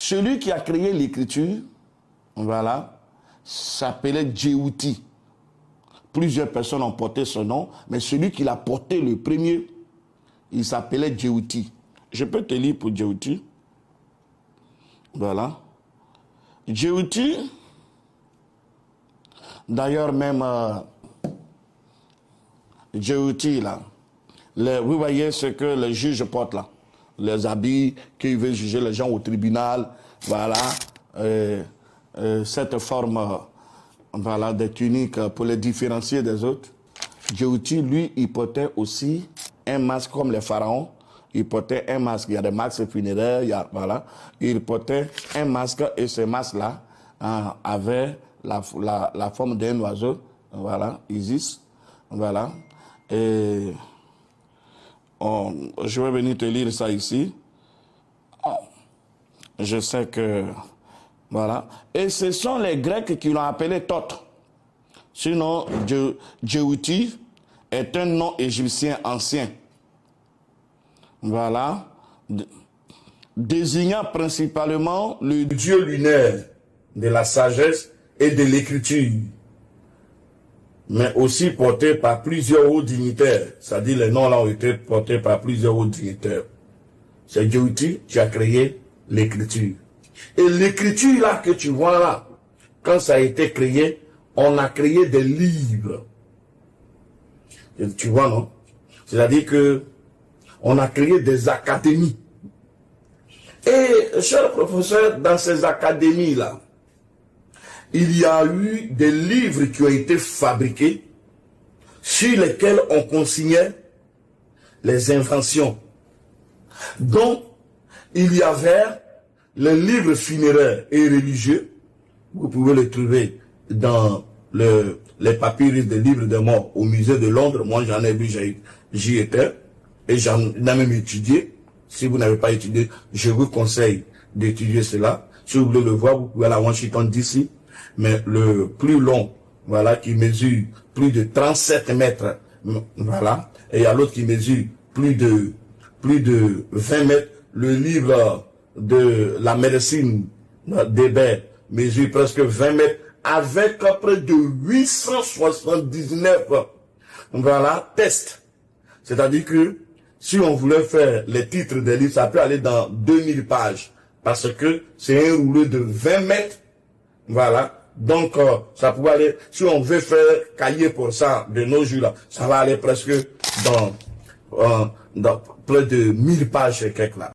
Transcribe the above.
Celui qui a créé l'écriture, voilà, s'appelait Djéouti. Plusieurs personnes ont porté ce nom, mais celui qui l'a porté le premier, il s'appelait Djéouti. Je peux te lire pour Djéouti. Voilà. Djéouti, d'ailleurs même, Djéouti, là, vous voyez ce que les juges portent là, les habits qui veulent juger les gens au tribunal, voilà, cette forme, voilà, des tuniques pour les différencier des autres. Djéouti, lui, il portait aussi un masque comme les pharaons. Il portait un masque, il y a des masques funéraires, voilà. Il portait un masque et ce masque-là avait la forme d'un oiseau, voilà, Isis, voilà. Et je vais venir te lire ça ici. Je sais que, voilà. Et ce sont les Grecs qui l'ont appelé Thoth. Sinon, Djéouti est un nom égyptien ancien. Voilà. Désignant principalement le dieu lunaire de la sagesse et de l'écriture, mais aussi porté par plusieurs hauts dignitaires. C'est-à-dire les noms là ont été portés par plusieurs hauts dignitaires. C'est Djéouti qui a créé l'écriture. Et l'écriture là que tu vois là, quand ça a été créé, on a créé des livres. Et tu vois, non? C'est-à-dire que on a créé des académies. Et, cher professeur, dans ces académies-là, il y a eu des livres qui ont été fabriqués sur lesquels on consignait les inventions. Donc, il y avait les livres funéraires et religieux. Vous pouvez les trouver dans les papyrus des livres de mort au musée de Londres. Moi, j'en ai vu, j'y étais. Et j'en ai même étudié. Si vous n'avez pas étudié, je vous conseille d'étudier cela. Si vous voulez le voir, vous pouvez aller à Washington DC. Mais le plus long, voilà, qui mesure plus de 37 mètres, voilà. Et il y a l'autre qui mesure plus de 20 mètres. Le livre de la médecine d'Hébert mesure presque 20 mètres avec près de 879, voilà, tests. C'est-à-dire que si on voulait faire les titres des livres, ça peut aller dans 2000 pages. Parce que c'est un rouleau de 20 mètres. Voilà. Donc, ça pourrait aller, si on veut faire cahier pour ça de nos jours là, ça va aller presque dans près de 1000 pages et quelques là.